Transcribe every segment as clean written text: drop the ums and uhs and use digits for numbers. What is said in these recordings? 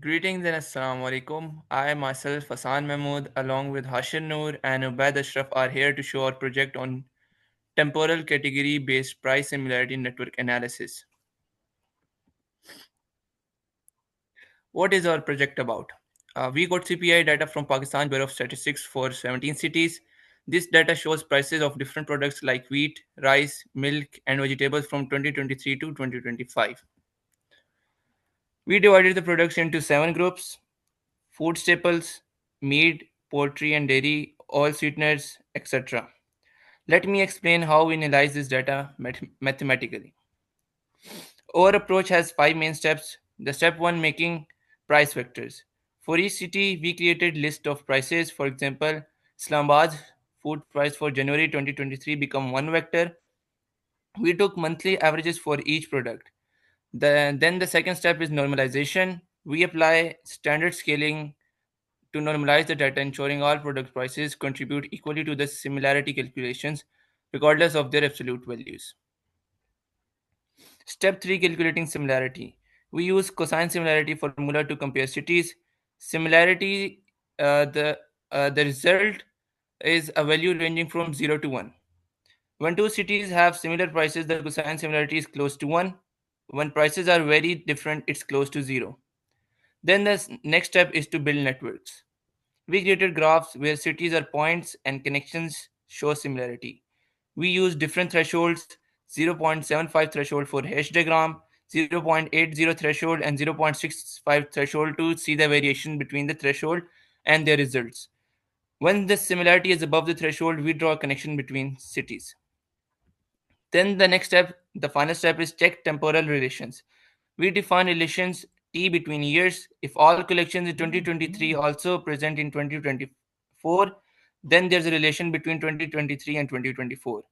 Greetings and Assalamu alaikum. I myself, Hassan Mahmood, along with Hashir Noor and Ubaid Ashraf, are here to show our project on temporal category-based price similarity network analysis. What is our project about? We got CPI data from Pakistan Bureau of Statistics for 17 cities. This data shows prices of different products like wheat, rice, milk, and vegetables from 2023 to 2025. We divided the products into 7 groups: food staples, meat, poultry and dairy, oil sweeteners, etc. Let me explain how we analyze this data mathematically. Our approach has 5 main steps. The step 1, making price vectors. For each city, we created list of prices. For example, Islamabad's food price for January 2023 become one vector. We took monthly averages for each product. Then the second step is normalization. We apply standard scaling to normalize the data, ensuring all product prices contribute equally to the similarity calculations, regardless of their absolute values. Step 3, calculating similarity. We use cosine similarity formula to compare cities. Similarity, the result is a value ranging from 0 to 1. When two cities have similar prices, the cosine similarity is close to 1. When prices are very different, it's close to 0. Then the next step is to build networks. We created graphs where cities are points and connections show similarity. We use different thresholds: 0.75 threshold for hash diagram, 0.80 threshold, and 0.65 threshold to see the variation between the threshold and their results. When the similarity is above the threshold, we draw a connection between cities. Then the next step, the final step, is check temporal relations. We define relations T between years. If all collections in 2023 also present in 2024, then there's a relation between 2023 and 2024.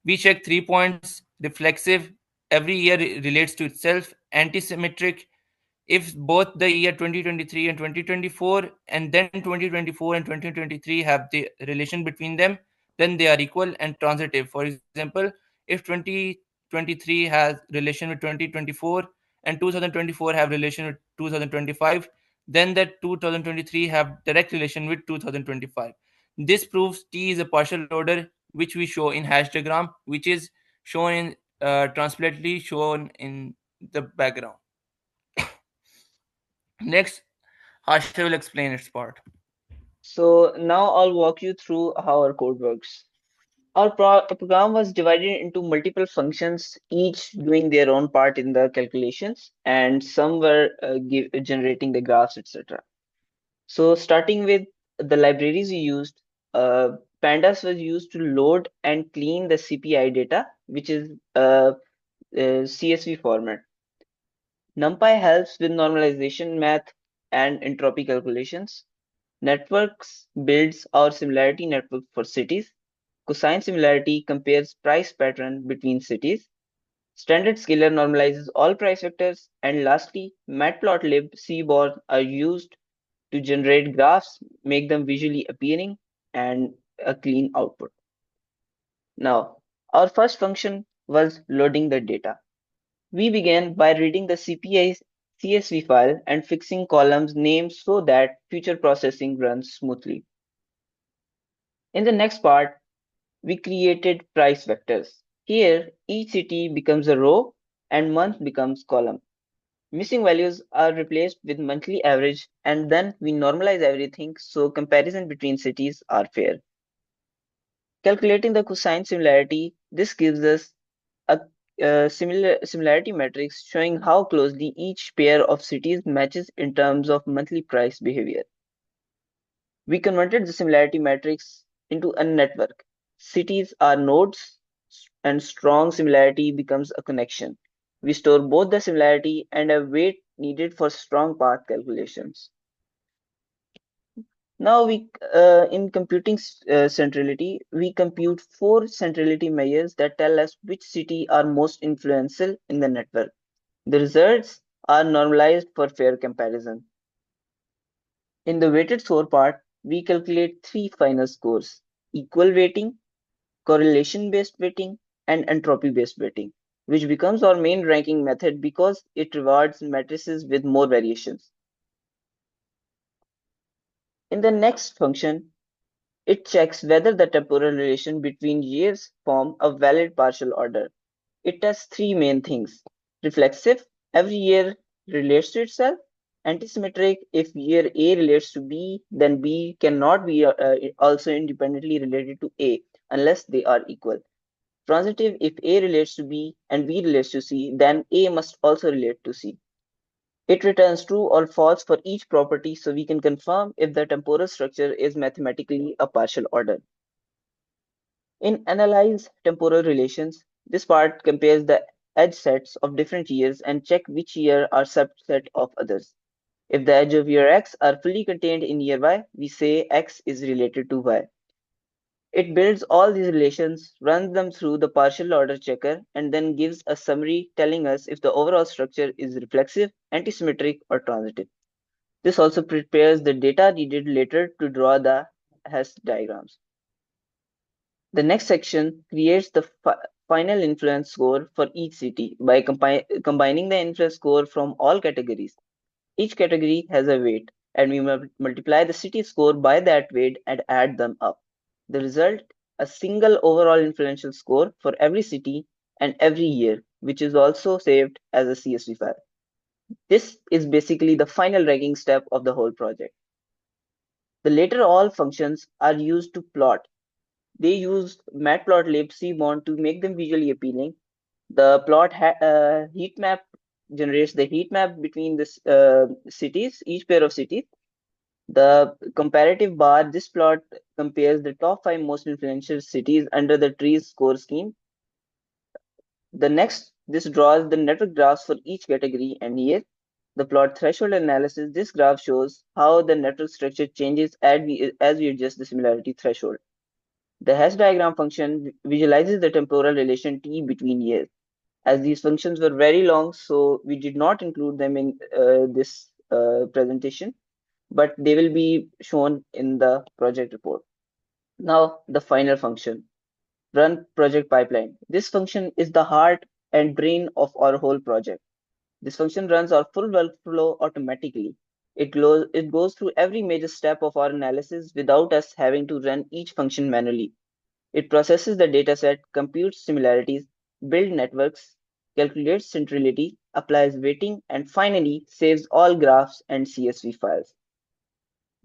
We check 3 points: reflexive, every year relates to itself; antisymmetric, if both the year 2023 and 2024 and then 2024 and 2023 have the relation between them, then they are equal; and transitive, for example, if 2023 has relation with 2024 and 2024 have relation with 2025, then that 2023 have direct relation with 2025. This proves T is a partial order, which we show in hash diagram, which is shown in transparently shown in the background. Next, Harsha will explain its part. So now I'll walk you through how our code works. Our program was divided into multiple functions, each doing their own part in the calculations, and some were generating the graphs, etc. So starting with the libraries we used, Pandas was used to load and clean the CPI data, which is CSV format. NumPy helps with normalization math and entropy calculations. Networks builds our similarity network for cities. Cosine similarity compares price pattern between cities. Standard scalar normalizes all price vectors. And lastly, matplotlib, cbor are used to generate graphs, make them visually appealing, and a clean output. Now, our first function was loading the data. We began by reading the CPI CSV file and fixing columns names so that future processing runs smoothly. In the next part, we created price vectors. Here, each city becomes a row and month becomes column. Missing values are replaced with monthly average, and then we normalize everything so comparison between cities are fair. Calculating the cosine similarity, this gives us a similarity matrix showing how closely each pair of cities matches in terms of monthly price behavior. We converted the similarity matrix into a network. Cities are nodes, and strong similarity becomes a connection. We store both the similarity and a weight needed for strong path calculations. Now in computing centrality, we compute 4 centrality measures that tell us which city are most influential in the network. The results are normalized for fair comparison. In the weighted score part, we calculate 3 final scores: equal weighting, correlation-based weighting, and entropy-based weighting, which becomes our main ranking method because it rewards matrices with more variations. In the next function, it checks whether the temporal relation between years form a valid partial order. It tests three main things. Reflexive, every year relates to itself. Antisymmetric, if year A relates to B, then B cannot be also independently related to A unless they are equal. Transitive, if A relates to B and B relates to C, then A must also relate to C. It returns true or false for each property so we can confirm if the temporal structure is mathematically a partial order. In analyze temporal relations, this part compares the edge sets of different years and check which year are subset of others. If the edge of year x are fully contained in year y, we say x is related to y. It builds all these relations, runs them through the partial order checker, and then gives a summary telling us if the overall structure is reflexive, antisymmetric, or transitive. This also prepares the data needed later to draw the Hess diagrams. The next section creates the final influence score for each city by combining the influence score from all categories. Each category has a weight, and we multiply the city score by that weight and add them up. The result, a single overall influential score for every city and every year, which is also saved as a CSV file. This is basically the final ranking step of the whole project. The later all functions are used to plot. They use matplotlib cmon to make them visually appealing. The heat map generates the heat map between the cities, each pair of cities. The comparative bar, this plot compares the top 5 most influential cities under the trees score scheme. This draws the network graphs for each category and year. The plot threshold analysis, this graph shows how the network structure changes as we adjust the similarity threshold. The hash diagram function visualizes the temporal relation t between years. As these functions were very long, so we did not include them in this presentation, but they will be shown in the project report. Now, the final function, run project pipeline. This function is the heart and brain of our whole project. This function runs our full workflow automatically. It goes through every major step of our analysis without us having to run each function manually. It processes the dataset, computes similarities, builds networks, calculates centrality, applies weighting, and finally saves all graphs and CSV files.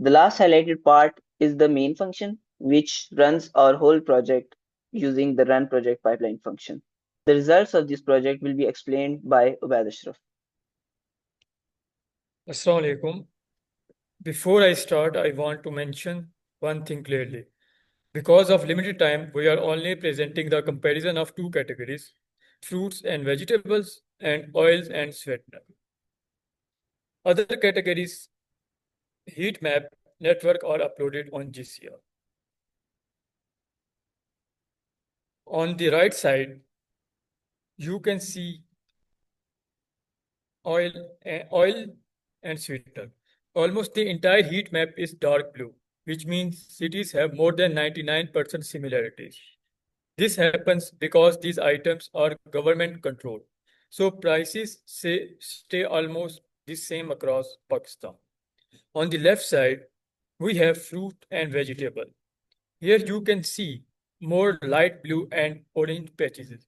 The last highlighted part is the main function, which runs our whole project using the run project pipeline function. The results of this project will be explained by Ubaid Ashraf. Assalamu alaikum. Before I start, I want to mention one thing clearly. Because of limited time, we are only presenting the comparison of two categories, fruits and vegetables and oils and sweetener. Other categories, heat map, network are uploaded on GCR. On the right side, you can see oil and sweetener. Almost the entire heat map is dark blue, which means cities have more than 99% similarities. This happens because these items are government controlled. So prices stay almost the same across Pakistan. On the left side, we have fruit and vegetable. Here you can see more light blue and orange patches,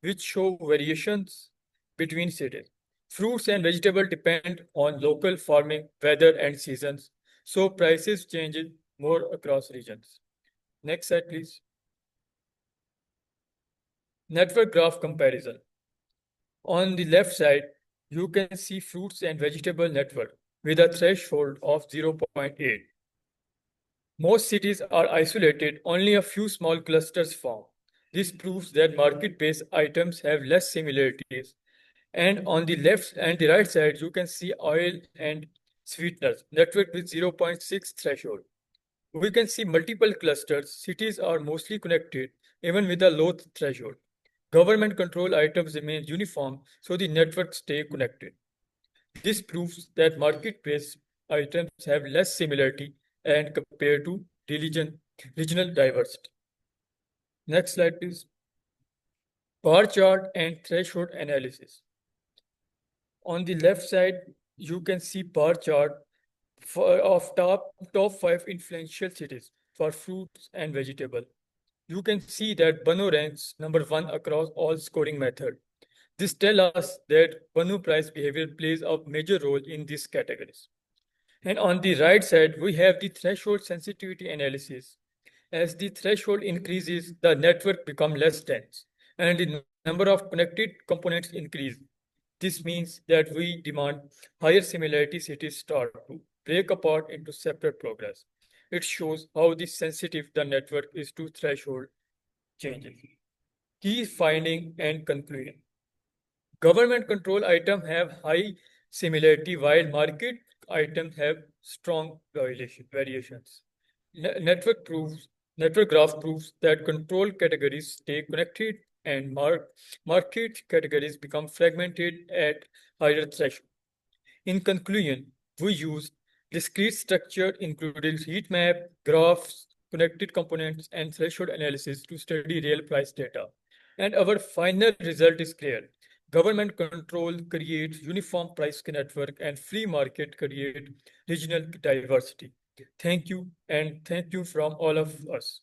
which show variations between cities. Fruits and vegetables depend on local farming, weather, and seasons, so prices change more across regions. Next slide, please. Network graph comparison. On the left side, you can see fruits and vegetable network with a threshold of 0.8. Most cities are isolated, only a few small clusters form. This proves that market-based items have less similarities. And on the left and the right side, you can see oil and sweeteners network with 0.6 threshold. We can see multiple clusters. Cities are mostly connected, even with a low threshold. Government control items remain uniform, so the networks stay connected. This proves that market-based items have less similarity and compared to regional diversity. Next slide, please. Bar chart and threshold analysis. On the left side, you can see bar chart of top 5 influential cities for fruits and vegetable. You can see that Banu ranks number 1 across all scoring method. This tells us that Banu price behavior plays a major role in these categories. And on the right side, we have the threshold sensitivity analysis. As the threshold increases, the network becomes less dense and the number of connected components increase. This means that we demand higher similarity cities start to break apart into separate progress. It shows how sensitive the network is to threshold changes. Key finding and conclusion. Government control items have high similarity while market items have strong variations. Network graph proves that control categories stay connected and market categories become fragmented at higher threshold. In conclusion, we use discrete structure including heat map, graphs, connected components, and threshold analysis to study real price data. And our final result is clear. Government control creates uniform price network and free market create regional diversity. Thank you and thank you from all of us.